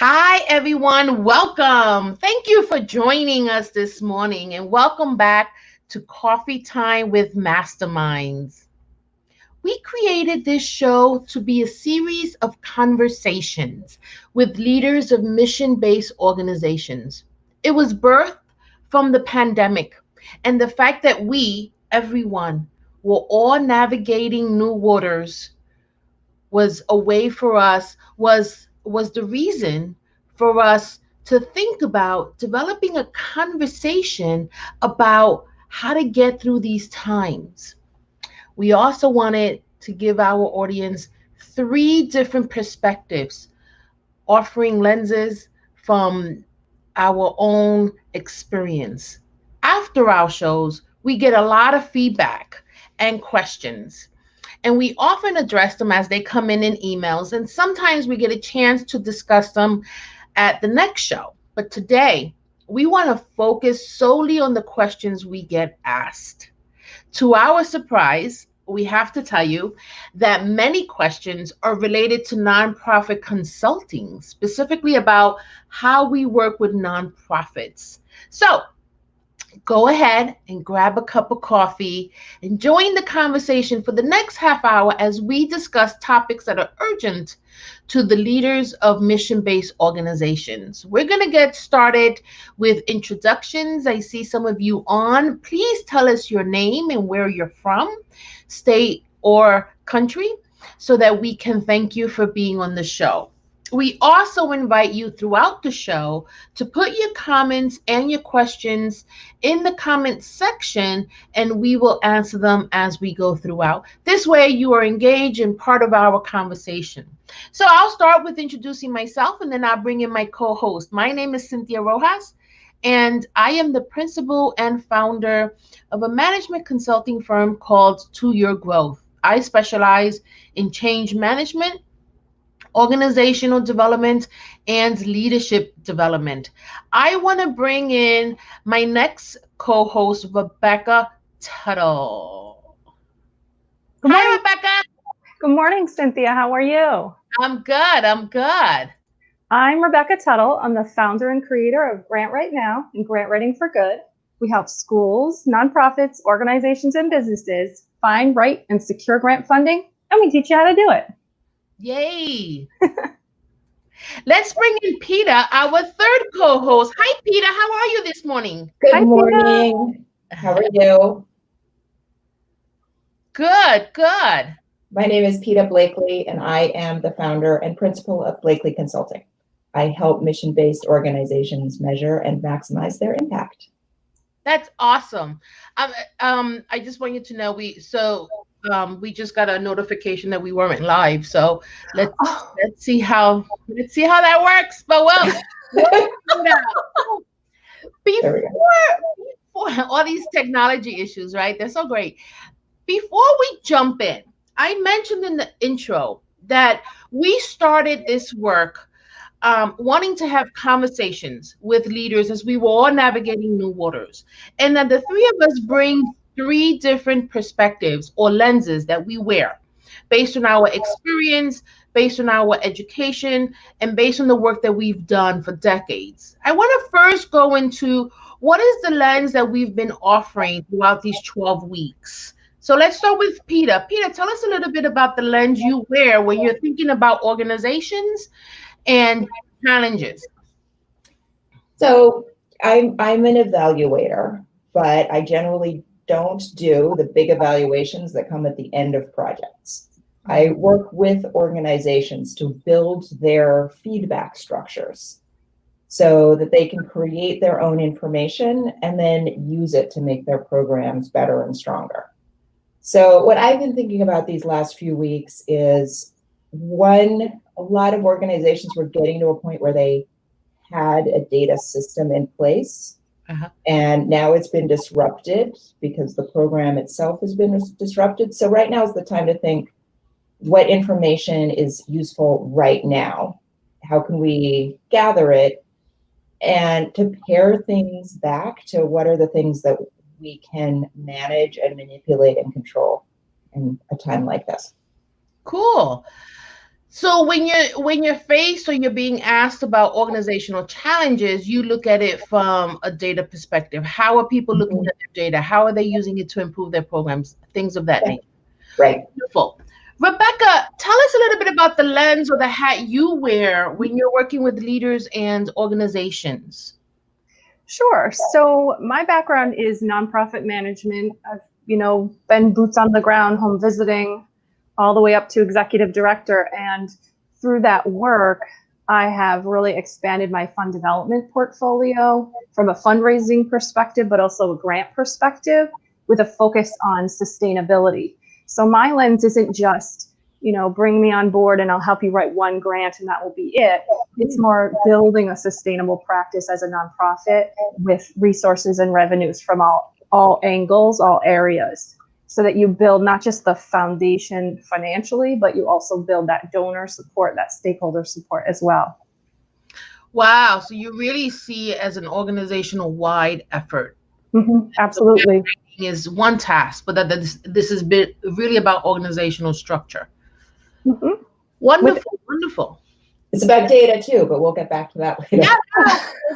Hi, everyone. Welcome. Thank you for joining us this morning and welcome back to Coffee Time with Masterminds. We created this show to be a series of conversations with leaders of mission based organizations. It was birthed from the pandemic and the fact that we, everyone, were all navigating new waters was a way for us was the reason for us to think about developing a conversation about how to get through these times. We also wanted to give our audience three different perspectives, offering lenses from our own experience. After our shows, we get a lot of feedback and questions, and we often address them as they come in emails, and sometimes we get a chance to discuss them at the next show. But today, we want to focus solely on the questions we get asked. To our surprise, we have to tell you that many questions are related to nonprofit consulting, specifically about how we work with nonprofits. So, go ahead and grab a cup of coffee and join the conversation for the next half hour as we discuss topics that are urgent to the leaders of mission based organizations. We're going to get started with introductions. I see some of you on. Please tell us your name and where you're from, state, or country, so that we can thank you for being on the show. We also invite you throughout the show to put your comments and your questions in the comments section, and we will answer them as we go throughout. This way, you are engaged in part of our conversation. So I'll start with introducing myself, and then I'll bring in my co-host. My name is Cynthia Rojas, and I am the principal and founder of a management consulting firm called To Your Growth. I specialize in change management, organizational development, and leadership development. I want to bring in my next co-host, Rebecca Tuttle. Good morning. Hi, Rebecca. Good morning, Cynthia. How are you? I'm good. I'm good. I'm Rebecca Tuttle. I'm the founder and creator of Grant Right Now and Grant Writing for Good. We help schools, nonprofits, organizations, and businesses find, write, and secure grant funding, and we teach you how to do it. Yay. Let's bring in Peter, our third co-host. Hi, Peter. How are you this morning? Hi, Good Peter. morning. How are you? Good, good. My name is Peta Blakely, and I am the founder and principal of Blakely Consulting. I help mission-based organizations measure and maximize their impact. That's awesome. I just want you to know we just got a notification that we weren't live. So let's see how that works. But we'll find out. Before all these technology issues, right? They're so great. Before we jump in, I mentioned in the intro that we started this work wanting to have conversations with leaders as we were all navigating new waters. And that the three of us bring three different perspectives or lenses that we wear based on our experience, based on our education, and based on the work that we've done for decades. I want to first go into what is the lens that we've been offering throughout these 12 weeks. So let's start with Peter. Peter, tell us a little bit about the lens you wear when you're thinking about organizations and challenges. So I'm an evaluator, but I generally don't do the big evaluations that come at the end of projects. I work with organizations to build their feedback structures so that they can create their own information and then use it to make their programs better and stronger. So what I've been thinking about these last few weeks is, one, a lot of organizations were getting to a point where they had a data system in place, and now it's been disrupted because the program itself has been disrupted. So right now is the time to think, what information is useful right now? How can we gather it? And to pair things back to what are the things that we can manage and manipulate and control in a time like this. Cool. So when you're faced or you're being asked about organizational challenges, you look at it from a data perspective. How are people looking Mhm. at their data? How are they using it to improve their programs? Things of that nature. Right. Beautiful. Rebecca, tell us a little bit about the lens or the hat you wear when you're working with leaders and organizations. Sure. So my background is nonprofit management. I've, been boots on the ground, home visiting, all the way up to executive director. And through that work, I have really expanded my fund development portfolio from a fundraising perspective, but also a grant perspective with a focus on sustainability. So my lens isn't just, bring me on board and I'll help you write one grant and that will be it. It's more building a sustainable practice as a nonprofit with resources and revenues from all angles, all areas, so that you build not just the foundation financially, but you also build that donor support, that stakeholder support as well. Wow. So you really see it as an organizational wide effort. Absolutely. Is one task, but that this is really about organizational structure. Mm-hmm. Wonderful, wonderful. It's about data too, but we'll get back to that later. Yeah.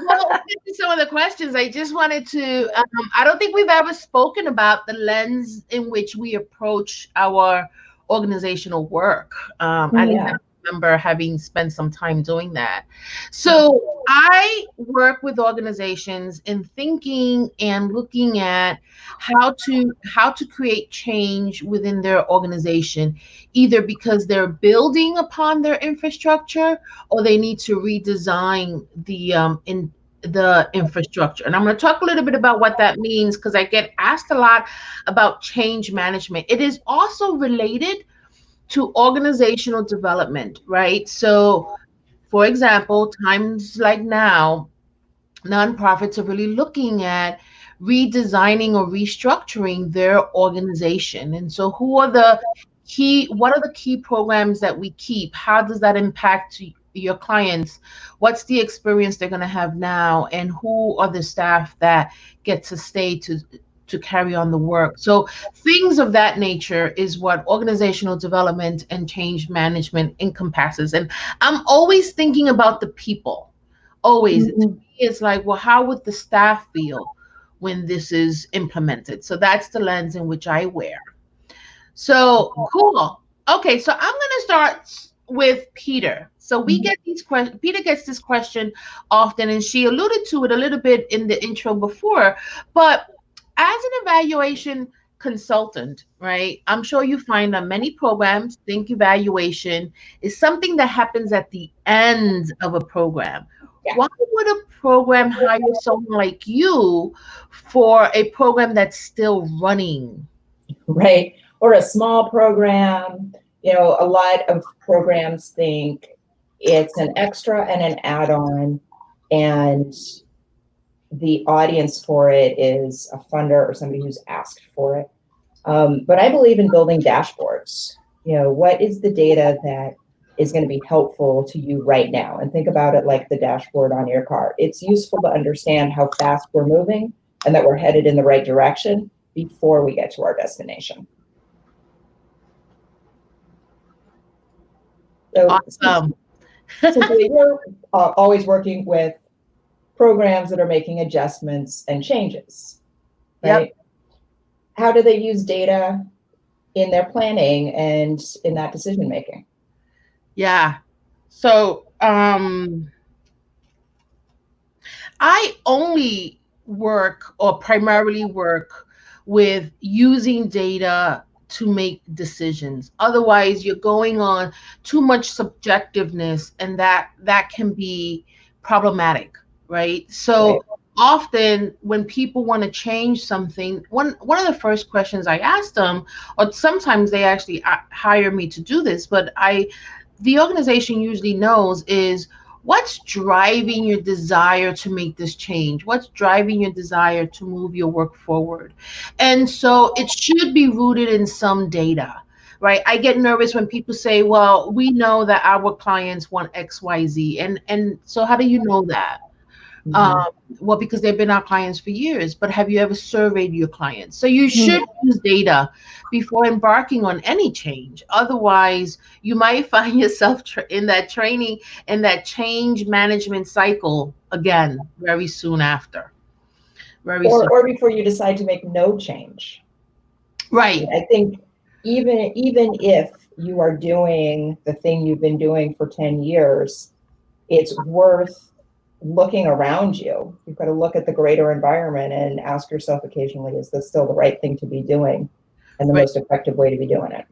Well, some of the questions I just wanted to. I don't think we've ever spoken about the lens in which we approach our organizational work. I think I remember having spent some time doing that. So I work with organizations in thinking and looking at how to create change within their organization, either because they're building upon their infrastructure or they need to redesign the infrastructure. And I'm going to talk a little bit about what that means because I get asked a lot about change management. It is also related to organizational development, right? So, for example, times like now, nonprofits are really looking at redesigning or restructuring their organization. And so what are the key programs that we keep? How does that impact your clients? What's the experience they're going to have now? And who are the staff that get to stay to carry on the work? So things of that nature is what organizational development and change management encompasses. And I'm always thinking about the people. Always. It's like, well, how would the staff feel when this is implemented? So that's the lens in which I wear. So cool. Okay, so I'm going to start with Peter. So we get these questions. Peter gets this question often, and she alluded to it a little bit in the intro before. But as an evaluation consultant, right? I'm sure you find on many programs, think evaluation is something that happens at the end of a program. Yeah. Why would a program hire someone like you for a program that's still running? Right. Or a small program. A lot of programs think it's an extra and an add-on, and the audience for it is a funder or somebody who's asked for it. But I believe in building dashboards. What is the data that is going to be helpful to you right now? And think about it like the dashboard on your car. It's useful to understand how fast we're moving and that we're headed in the right direction before we get to our destination. So, Awesome. So we're always working with programs that are making adjustments and changes, right? Yep. How do they use data in their planning and in that decision making? Yeah. So I only work or primarily work with using data to make decisions. Otherwise, you're going on too much subjectiveness, and that can be problematic, right? So often when people want to change something, one of the first questions I ask them, or sometimes they actually hire me to do this, but the organization usually knows is, what's driving your desire to make this change? What's driving your desire to move your work forward? And so it should be rooted in some data, right? I get nervous when people say, well, we know that our clients want XYZ. And so how do you know that? Um, well, because they've been our clients for years, but have you ever surveyed your clients? So you should use data before embarking on any change. Otherwise, you might find yourself in that training and that change management cycle again very soon after. Very soon. Or before you decide to make no change. Right. I think even if you are doing the thing you've been doing for 10 years, it's worth looking around you. You've got to look at the greater environment and ask yourself occasionally, is this still the right thing to be doing and the most effective way to be doing it?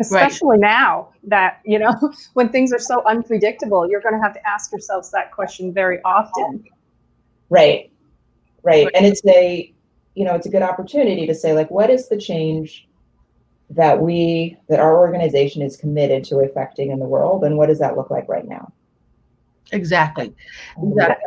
Especially now that, when things are so unpredictable, you're going to have to ask yourselves that question very often. Right. And it's a good opportunity to say, like, what is the change that our organization is committed to affecting in the world, and what does that look like right now? Exactly. On that.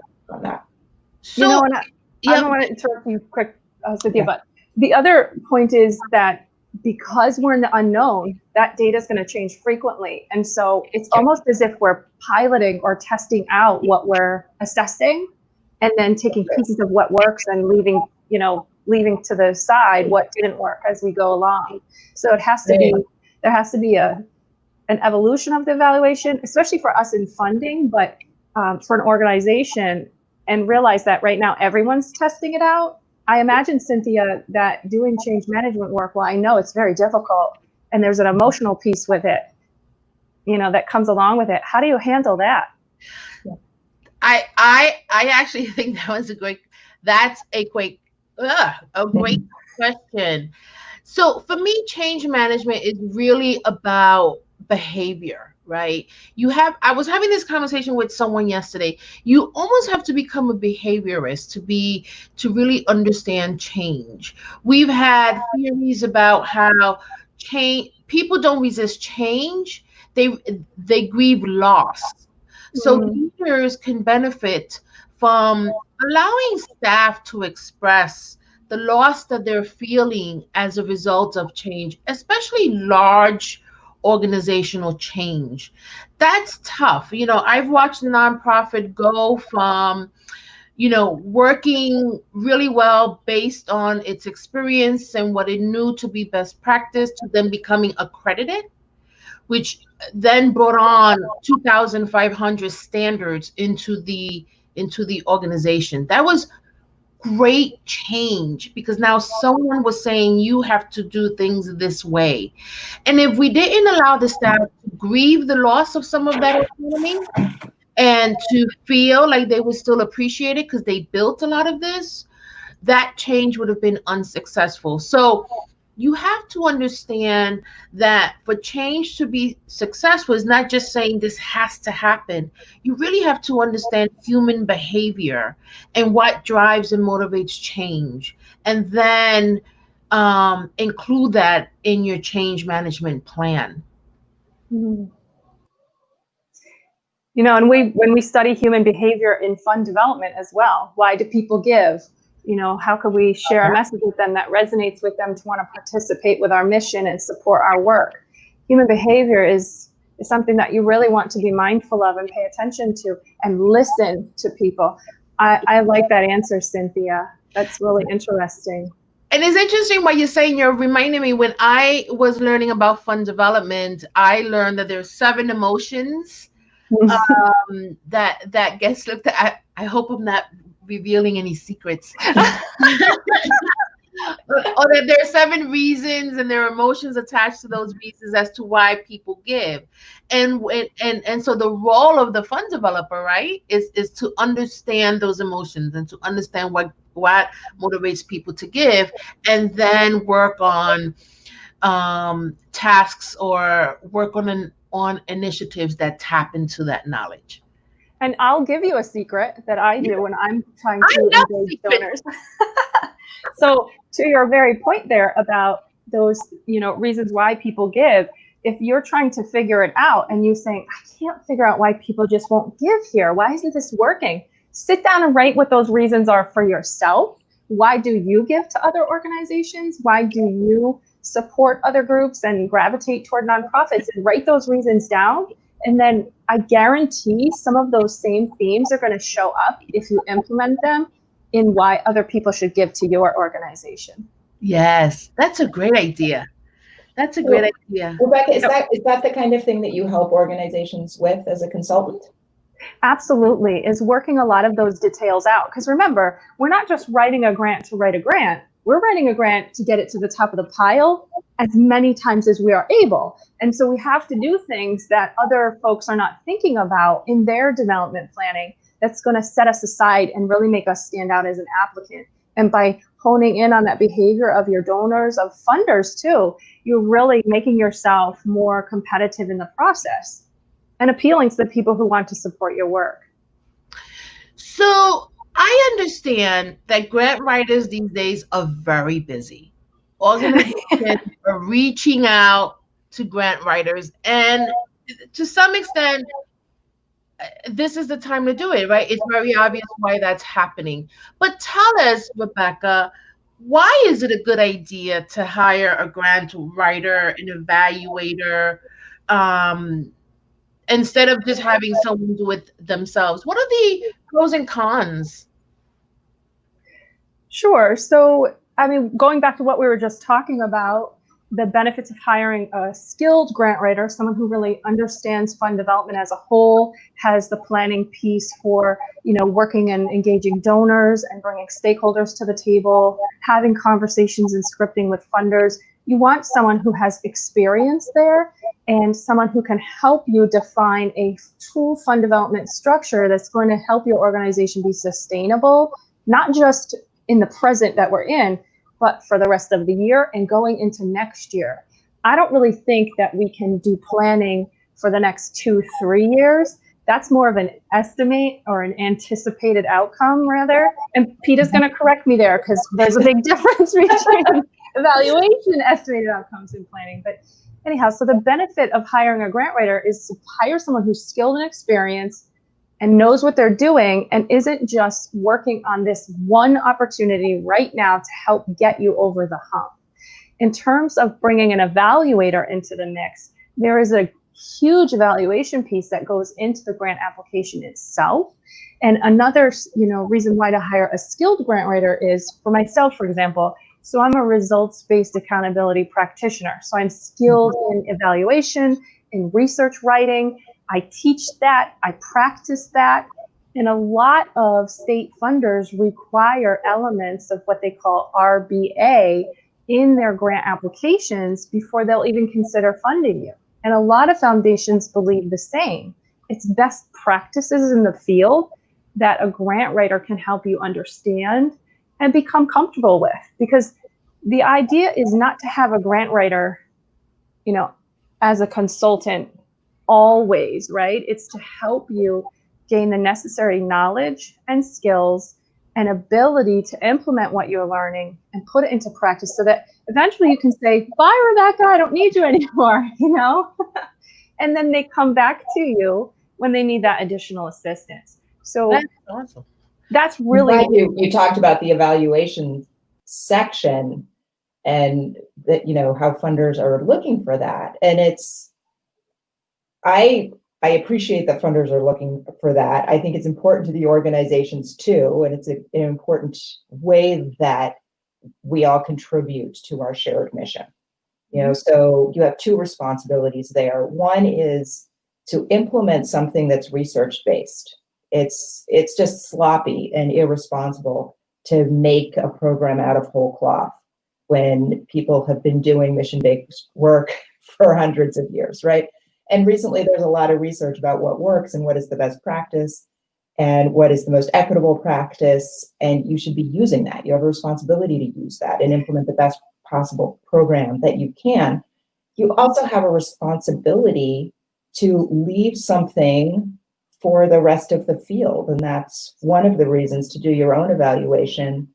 So, I don't want to interrupt you quick, Cynthia, but the other point is that because we're in the unknown, that data is going to change frequently. And so it's almost as if we're piloting or testing out what we're assessing and then taking pieces of what works and leaving to the side what didn't work as we go along. So there has to be an evolution of the evaluation, especially for us in funding, but for an organization, and realize that right now everyone's testing it out. I imagine, Cynthia, that doing change management work, well, I know it's very difficult and there's an emotional piece with it, that comes along with it. How do you handle that? I actually think that's a great question. So for me, change management is really about behavior, right? I was having this conversation with someone yesterday. You almost have to become a behaviorist to really understand change. We've had theories about how people don't resist change. They grieve loss. So leaders can benefit from allowing staff to express the loss that they're feeling as a result of change, especially large organizational change. That's tough. I've watched a nonprofit go from, working really well based on its experience and what it knew to be best practice to then becoming accredited, which then brought on 2,500 standards into the organization. That was great change because now someone was saying you have to do things this way. And if we didn't allow the staff to grieve the loss of some of that autonomy and to feel like they were still appreciated because they built a lot of this, that change would have been unsuccessful. So you have to understand that for change to be successful is not just saying this has to happen. You really have to understand human behavior and what drives and motivates change, and then include that in your change management plan. And when we study human behavior in fund development as well, why do people give? How can we share a message with them that resonates with them to want to participate with our mission and support our work? Human behavior is something that you really want to be mindful of and pay attention to and listen to people. I like that answer, Cynthia. That's really interesting. And it's interesting what you're saying. You're reminding me, when I was learning about fund development, I learned that there's 7 emotions that gets looked at. I hope I'm not revealing any secrets. Or that there are 7 reasons and there are emotions attached to those reasons as to why people give. And so the role of the fund developer, right, is to understand those emotions and to understand what motivates people to give, and then work on tasks or work on initiatives that tap into that knowledge. And I'll give you a secret that I do when I'm trying to engage donors. So to your very point there about those, reasons why people give, if you're trying to figure it out and you're saying, I can't figure out why people just won't give here. Why isn't this working? Sit down and write what those reasons are for yourself. Why do you give to other organizations? Why do you support other groups and gravitate toward nonprofits? And write those reasons down. And then I guarantee some of those same themes are going to show up if you implement them in why other people should give to your organization. Yes, that's a great idea. That's a great idea. Rebecca, is that the kind of thing that you help organizations with as a consultant? Absolutely, is working a lot of those details out. Because remember, we're not just writing a grant to write a grant. We're writing a grant to get it to the top of the pile as many times as we are able. And so we have to do things that other folks are not thinking about in their development planning that's going to set us aside and really make us stand out as an applicant. And by honing in on that behavior of your donors, of funders too, you're really making yourself more competitive in the process and appealing to the people who want to support your work. So I understand that grant writers these days are very busy. Organizations are reaching out to grant writers, and to some extent, this is the time to do it, right? It's very obvious why that's happening. But tell us, Rebecca, why is it a good idea to hire a grant writer, an evaluator, instead of just having someone do it themselves? What are the pros and cons? Sure. So, I mean, going back to what we were just talking about, the benefits of hiring a skilled grant writer, someone who really understands fund development as a whole, has the planning piece for, working and engaging donors and bringing stakeholders to the table, having conversations and scripting with funders. You want someone who has experience there and someone who can help you define a true fund development structure that's going to help your organization be sustainable, not just in the present that we're in, but for the rest of the year and going into next year. I don't really think that we can do planning for the next 2-3 years. That's more of an estimate or an anticipated outcome rather. And Peter's going to correct me there because there's a big difference between evaluation and estimated outcomes in planning. But anyhow, so the benefit of hiring a grant writer is to hire someone who's skilled and experienced and knows what they're doing and isn't just working on this one opportunity right now to help get you over the hump. In terms of bringing an evaluator into the mix, there is a huge evaluation piece that goes into the grant application itself. And another, reason why to hire a skilled grant writer is, for myself, for example, so I'm a results-based accountability practitioner. So I'm skilled in evaluation, in research writing. I teach that, I practice that, and a lot of state funders require elements of what they call RBA in their grant applications before they'll even consider funding you. And a lot of foundations believe the same. It's best practices in the field that a grant writer can help you understand and become comfortable with. Because the idea is not to have a grant writer, as a consultant always, right? It's to help you gain the necessary knowledge and skills and ability to implement what you're learning and put it into practice so that eventually you can say, bye, Rebecca, I don't need you anymore, and then they come back to you when they need that additional assistance. So that's awesome. That's really you talked about the evaluation section and that, how funders are looking for that. And I appreciate that funders are looking for that. I think it's important to the organizations too. And it's an important way that we all contribute to our shared mission. So you have two responsibilities there. One is to implement something that's research-based. It's just sloppy and irresponsible to make a program out of whole cloth when people have been doing mission-based work for hundreds of years, right? And recently there's a lot of research about what works and what is the best practice and what is the most equitable practice. And you should be using that. You have a responsibility to use that and implement the best possible program that you can. You also have a responsibility to leave something for the rest of the field. And that's one of the reasons to do your own evaluation,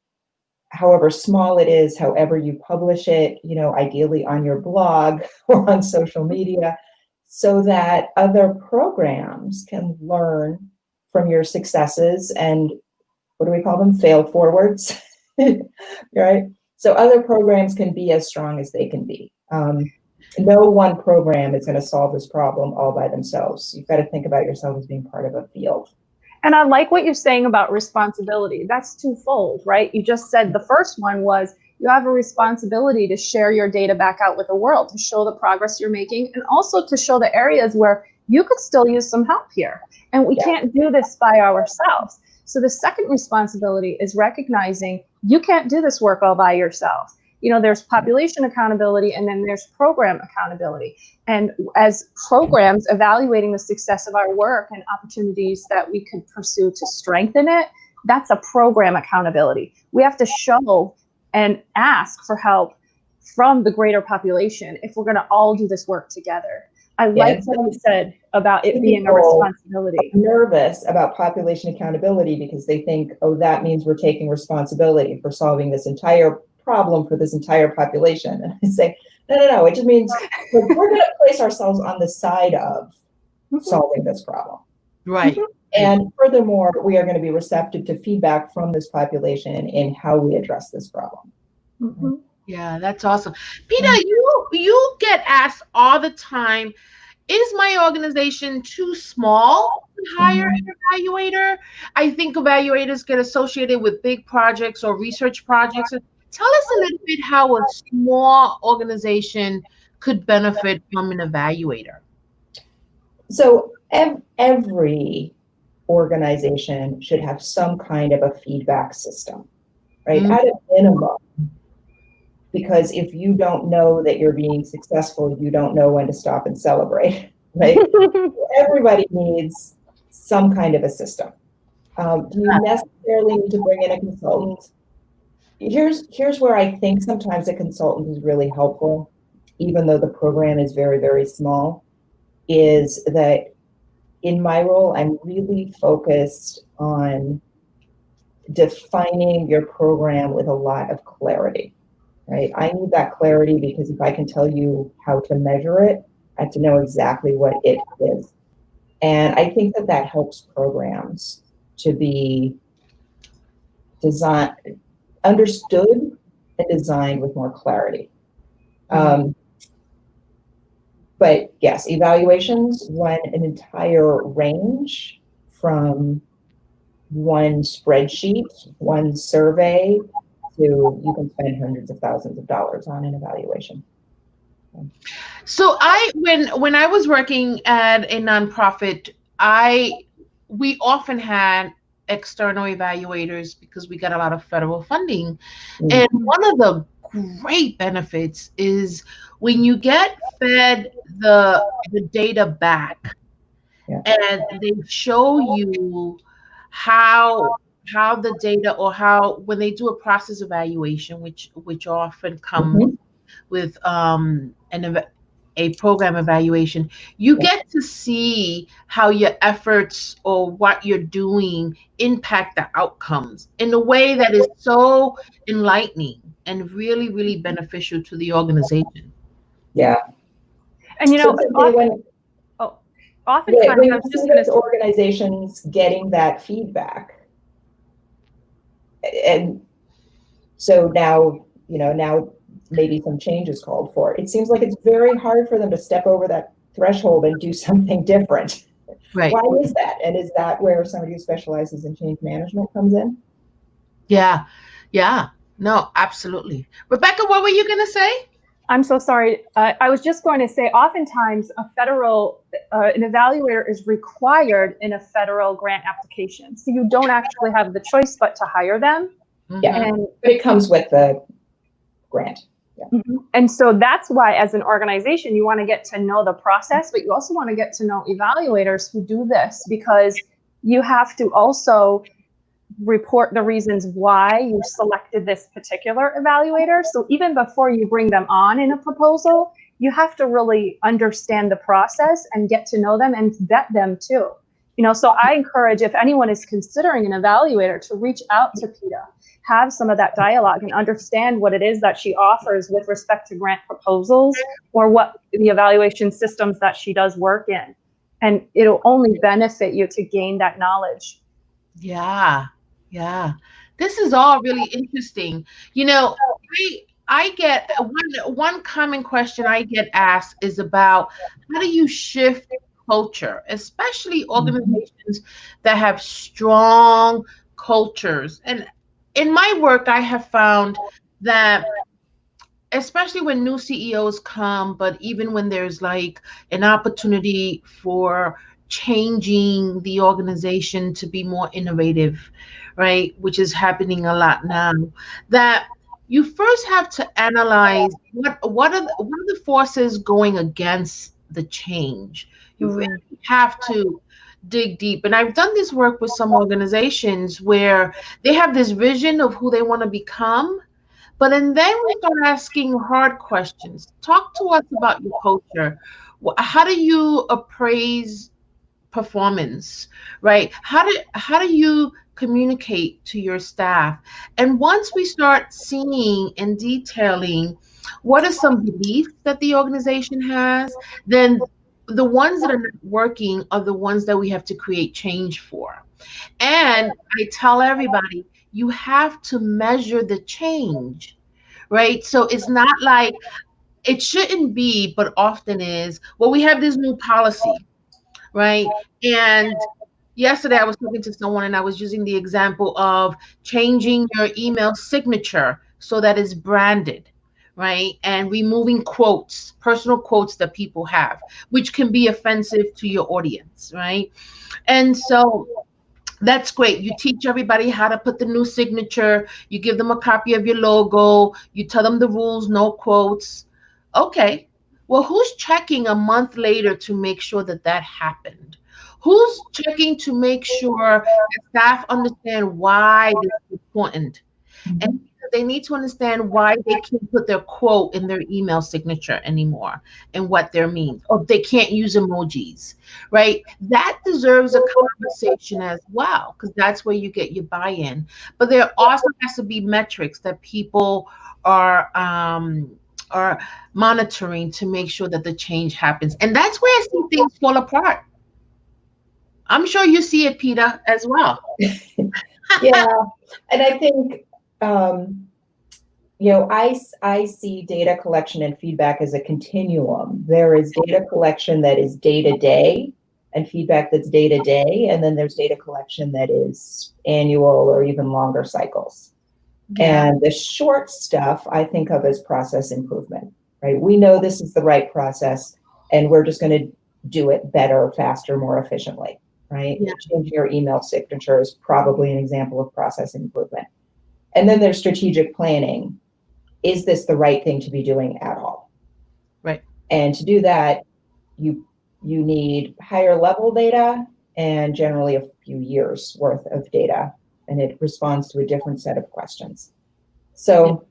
however small it is, however you publish it, ideally on your blog or on social media, so that other programs can learn from your successes and, what do we call them? Fail forwards, right? So other programs can be as strong as they can be. No one program is going to solve this problem all by themselves. You've got to think about yourself as being part of a field. And I like what you're saying about responsibility. That's twofold, right? You just said the first one was you have a responsibility to share your data back out with the world, to show the progress you're making, and also to show the areas where you could still use some help here. And we can't do this by ourselves. So the second responsibility is recognizing you can't do this work all by yourself. There's population accountability, and then there's program accountability. And as programs evaluating the success of our work and opportunities that we could pursue to strengthen it, that's a program accountability. We have to show and ask for help from the greater population if we're going to all do this work together. I like what you said about it being a responsibility. I'm nervous about population accountability because they think, oh, that means we're taking responsibility for solving this entire problem for this entire population. And I say, no. It just means we're going to place ourselves on the side of solving this problem. Right. And furthermore, we are going to be receptive to feedback from this population in how we address this problem. Mm-hmm. Yeah, that's awesome. Peter, you get asked all the time, is my organization too small to hire an evaluator? I think evaluators get associated with big projects or research projects. Tell us a little bit how a small organization could benefit from an evaluator. So every organization should have some kind of a feedback system, right? At a minimum, because if you don't know that you're being successful, you don't know when to stop and celebrate, right? Everybody needs some kind of a system. Do you necessarily need to bring in a consultant? Here's where I think sometimes a consultant is really helpful, even though the program is very, very small, is that in my role, I'm really focused on defining your program with a lot of clarity, right? I need that clarity because if I can tell you how to measure it, I have to know exactly what it is. And I think that helps programs to be understood and designed with more clarity. But yes, evaluations run an entire range from one spreadsheet, one survey, to you can spend hundreds of thousands of dollars on an evaluation. So when I was working at a nonprofit, we often had external evaluators because we got a lot of federal funding. And one of the great benefits is when you get fed the data back and they show you how the data, or how when they do a process evaluation, which often comes with a program evaluation, you get to see how your efforts or what you're doing impact the outcomes in a way that is so enlightening and really, really beneficial to the organization. Yeah. And oftentimes when you see those organizations getting that feedback, and so now maybe some change is called for. It seems like it's very hard for them to step over that threshold and do something different. Right. Why is that? And is that where somebody who specializes in change management comes in? Yeah. No, absolutely. Rebecca, what were you going to say? I'm so sorry. I was just going to say, oftentimes an evaluator is required in a federal grant application. So you don't actually have the choice but to hire them. Yeah, but it comes with the grant. Yeah. And so that's why, as an organization, you want to get to know the process, but you also want to get to know evaluators who do this, because you have to also report the reasons why you selected this particular evaluator. So even before you bring them on in a proposal, you have to really understand the process and get to know them and vet them too. So I encourage, if anyone is considering an evaluator, to reach out to PETA, have some of that dialogue and understand what it is that she offers with respect to grant proposals, or what the evaluation systems that she does work in. And it'll only benefit you to gain that knowledge. Yeah. This is all really interesting. I get one common question I get asked is about how do you shift culture, especially organizations that have strong cultures. And in my work, I have found that especially when new CEOs come, but even when there's like an opportunity for changing the organization to be more innovative, right? Which is happening a lot now, that you first have to analyze what are the forces going against the change. You really Mm. have to dig deep. And I've done this work with some organizations where they have this vision of who they want to become, but and then we start asking hard questions. Talk to us about your culture. How do you appraise performance, right? How do you communicate to your staff? And once we start seeing and detailing what are some beliefs that the organization has, then the ones that are not working are the ones that we have to create change for. And I tell everybody, you have to measure the change, right? So it's not like it shouldn't be, but often is. Well, we have this new policy, right? And yesterday I was talking to someone and I was using the example of changing your email signature so that it's branded, right? And removing quotes, personal quotes that people have, which can be offensive to your audience, right? And so that's great. You teach everybody how to put the new signature. You give them a copy of your logo. You tell them the rules, no quotes. Okay. Well, who's checking a month later to make sure that that happened? Who's checking to make sure that staff understand why this is important? And Mhm. they need to understand why they can't put their quote in their email signature anymore and what their means. Or they can't use emojis, right? That deserves a conversation as well, because that's where you get your buy-in. But there also has to be metrics that people are monitoring to make sure that the change happens. And that's where I see things fall apart. I'm sure you see it, Peter, as well. Yeah, and I think um, I see data collection and feedback as a continuum. There is data collection that is day to day and feedback that's day to day, and then there's data collection that is annual or even longer cycles. Yeah, And the short stuff I think of as process improvement, right? We know this is the right process, and we're just going to do it better, faster, more efficiently, right? yeah, Changing your email signature is probably an example of process improvement. And then there's strategic planning. Is this the right thing to be doing at all? right. And to do that, you you need higher level data and generally a few years worth of data, and it responds to a different set of questions. Yeah. So,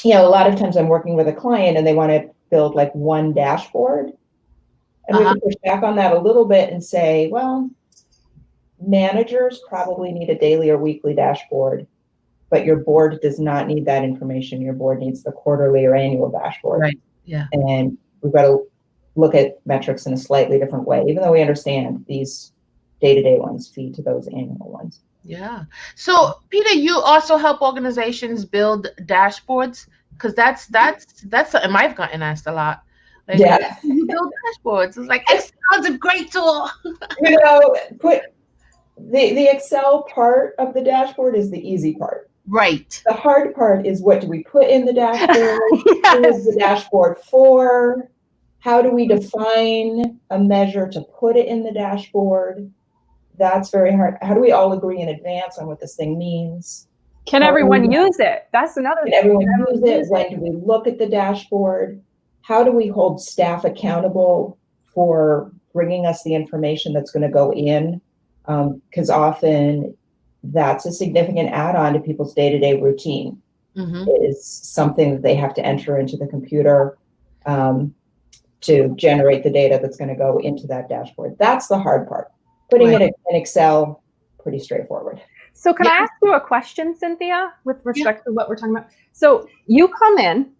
a lot of times I'm working with a client and they want to build like one dashboard, and we have Uh-huh. to push back on that a little bit and say, well, managers probably need a daily or weekly dashboard, but your board does not need that information. Your board needs the quarterly or annual dashboard. Right. Yeah. And we've got to look at metrics in a slightly different way, even though we understand these day-to-day ones feed to those annual ones. Yeah. So, Peter, you also help organizations build dashboards because that's something I've gotten asked a lot. Like, Yeah. you build dashboards. It's like Excel's a great tool. Put the Excel part of the dashboard is the easy part. Right. The hard part is what do we put in the dashboard? Who is the Yes. dashboard for? How do we define a measure to put it in the dashboard? That's very hard. How do we all agree in advance on what this thing means? Can How do everyone we, use it? That's another can thing. everyone Can use everyone it? use When it? do we look at the dashboard? How do we hold staff accountable for bringing us the information that's going to go in? Because often that's a significant add-on to people's day-to-day routine. Mm-hmm. Is something that they have to enter into the computer to generate the data that's going to go into that dashboard. That's the hard part. Putting Right. it in Excel, pretty straightforward. So can Yeah. I ask you a question, Cynthia, with Yeah. respect to what we're talking about? So you come in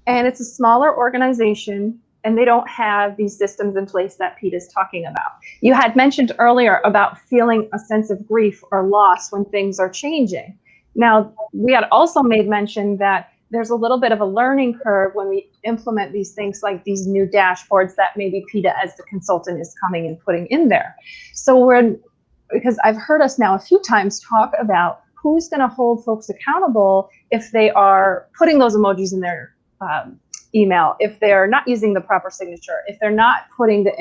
and it's a smaller organization and they don't have these systems in place that Pete is talking about. You had mentioned earlier about feeling a sense of grief or loss when things are changing. Now, we had also made mention that there's a little bit of a learning curve when we implement these things like these new dashboards that maybe PETA as the consultant is coming and putting in there. So because I've heard us now a few times talk about who's going to hold folks accountable if they are putting those emojis in their email, if they're not using the proper signature, if they're not putting the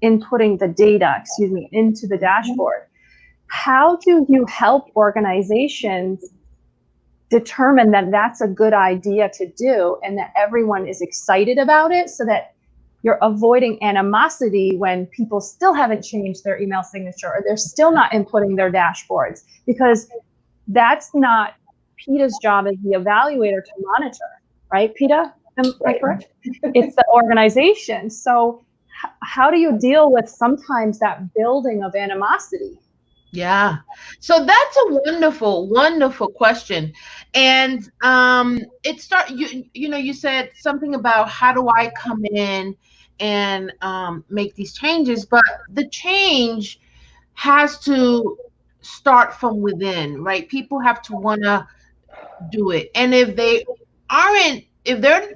inputting the data, into the dashboard. How do you help organizations determine that that's a good idea to do and that everyone is excited about it, so that you're avoiding animosity when people still haven't changed their email signature or they're still not inputting their dashboards? Because that's not PETA's job as the evaluator to monitor, right, PETA? Am I correct? It's the organization. So how do you deal with sometimes that building of animosity? Yeah. So that's a wonderful, wonderful question. And you said something about how do I come in and make these changes, but the change has to start from within, right? People have to want to do it. And if they're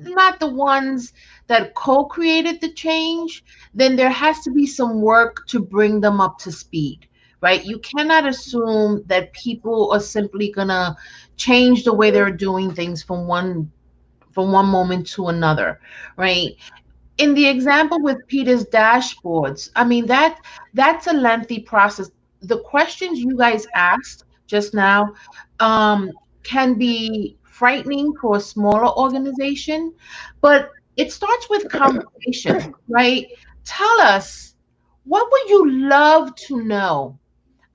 not the ones that co-created the change, then there has to be some work to bring them up to speed, right? You cannot assume that people are simply gonna change the way they're doing things from one moment to another, right? In the example with PETA's dashboards, I mean that's a lengthy process. The questions you guys asked just now can be frightening for a smaller organization, but it starts with conversation, right? Tell us, what would you love to know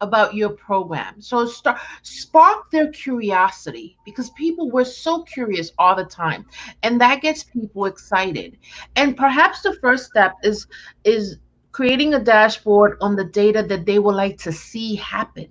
about your program? So spark their curiosity, because people were so curious all the time, and that gets people excited. And perhaps the first step is creating a dashboard on the data that they would like to see happen.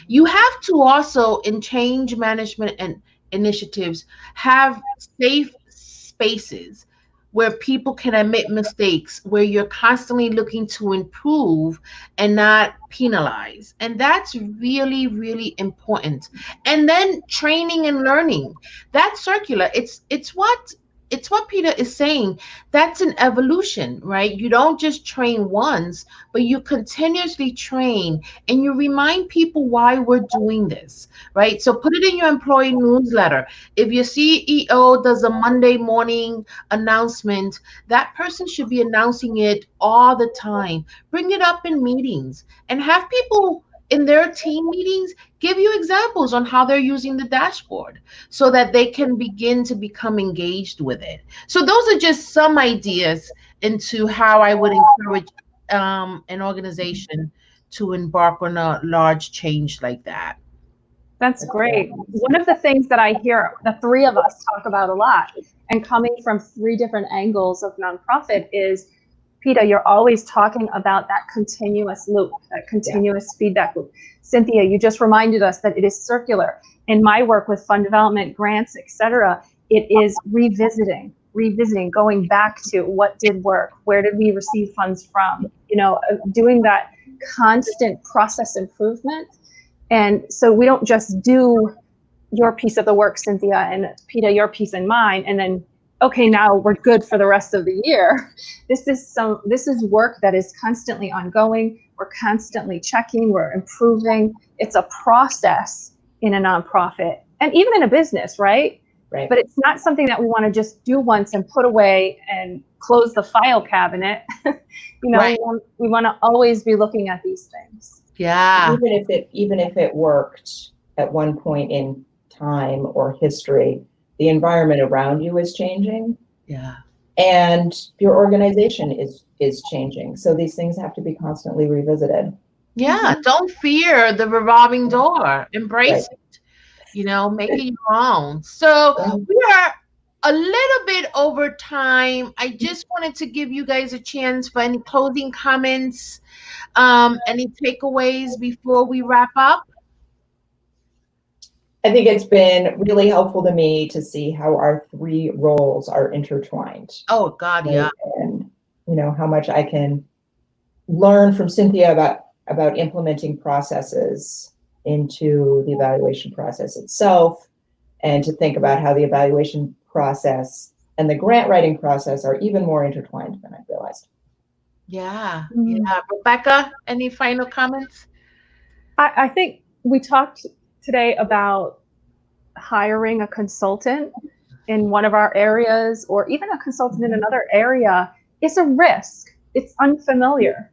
You have to also, in change management and initiatives, have safe spaces where people can admit mistakes, where you're constantly looking to improve and not penalize. And that's really, really important. And then training and learning. That's circular. It's what PETA is saying. That's an evolution, right? You don't just train once, but you continuously train and you remind people why we're doing this, right? So put it in your employee newsletter. If your CEO does a Monday morning announcement, that person should be announcing it all the time. Bring it up in meetings and have people in their team meetings give you examples on how they're using the dashboard so that they can begin to become engaged with it. So those are just some ideas into how I would encourage an organization to embark on a large change like that. That's great. One of the things that I hear the three of us talk about a lot, and coming from three different angles of nonprofit, is, PETA, you're always talking about that continuous loop, that continuous feedback loop. Cynthia, you just reminded us that it is circular. In my work with fund development, grants, etc., it is revisiting, going back to what did work, where did we receive funds from, doing that constant process improvement. And so we don't just do your piece of the work, Cynthia, and PETA, your piece and mine, and then, okay, now we're good for the rest of the year. This is work that is constantly ongoing. We're constantly checking, we're improving. It's a process in a nonprofit and even in a business, right? Right. But it's not something that we want to just do once and put away and close the file cabinet. Right. We want to always be looking at these things. Yeah. Even if it worked at one point in time or history, the environment around you is changing. Yeah. And your organization is changing. So these things have to be constantly revisited. Yeah. Don't fear the revolving door. Embrace it. Make it your own. So we are a little bit over time. I just wanted to give you guys a chance for any closing comments, any takeaways before we wrap up. I think it's been really helpful to me to see how our three roles are intertwined. Oh God, right? Yeah. And how much I can learn from Cynthia about implementing processes into the evaluation process itself, and to think about how the evaluation process and the grant writing process are even more intertwined than I realized. Yeah. Rebecca, any final comments? I think we talked today about hiring a consultant in one of our areas or even a consultant in another area. It's a risk. It's unfamiliar.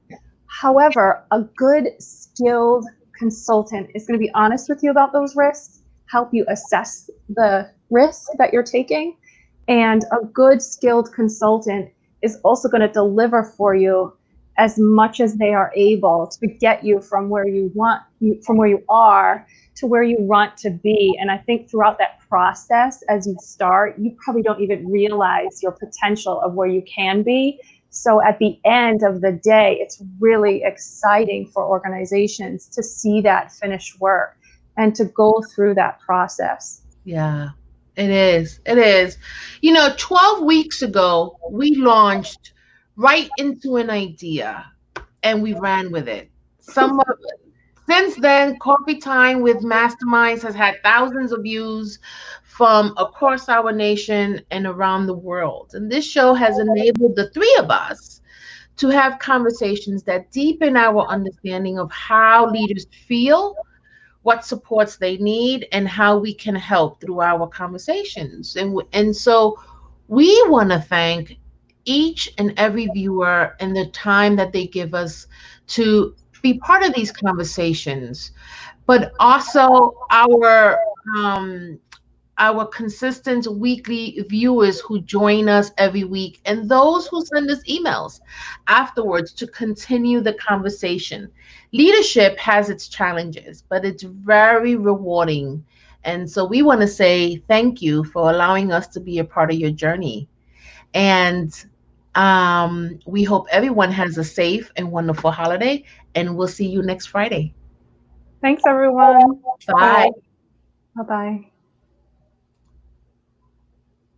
However, a good skilled consultant is going to be honest with you about those risks, help you assess the risk that you're taking, and a good skilled consultant is also going to deliver for you as much as they are able to get you from where you are to where you want to be. And I think throughout that process, as you start, you probably don't even realize your potential of where you can be. So at the end of the day, it's really exciting for organizations to see that finished work and to go through that process. Yeah, it is. It is. 12 weeks ago, we launched right into an idea and we ran with it. Since then, Coffee Time with Masterminds has had thousands of views from across our nation and around the world. And this show has enabled the three of us to have conversations that deepen our understanding of how leaders feel, what supports they need, and how we can help through our conversations. And so we want to thank each and every viewer and the time that they give us to be part of these conversations, but also our consistent weekly viewers who join us every week and those who send us emails afterwards to continue the conversation. Leadership has its challenges, but it's very rewarding. And so we want to say thank you for allowing us to be a part of your journey. And we hope everyone has a safe and wonderful holiday, and we'll see you next Friday. Thanks, everyone. Bye. Bye-bye.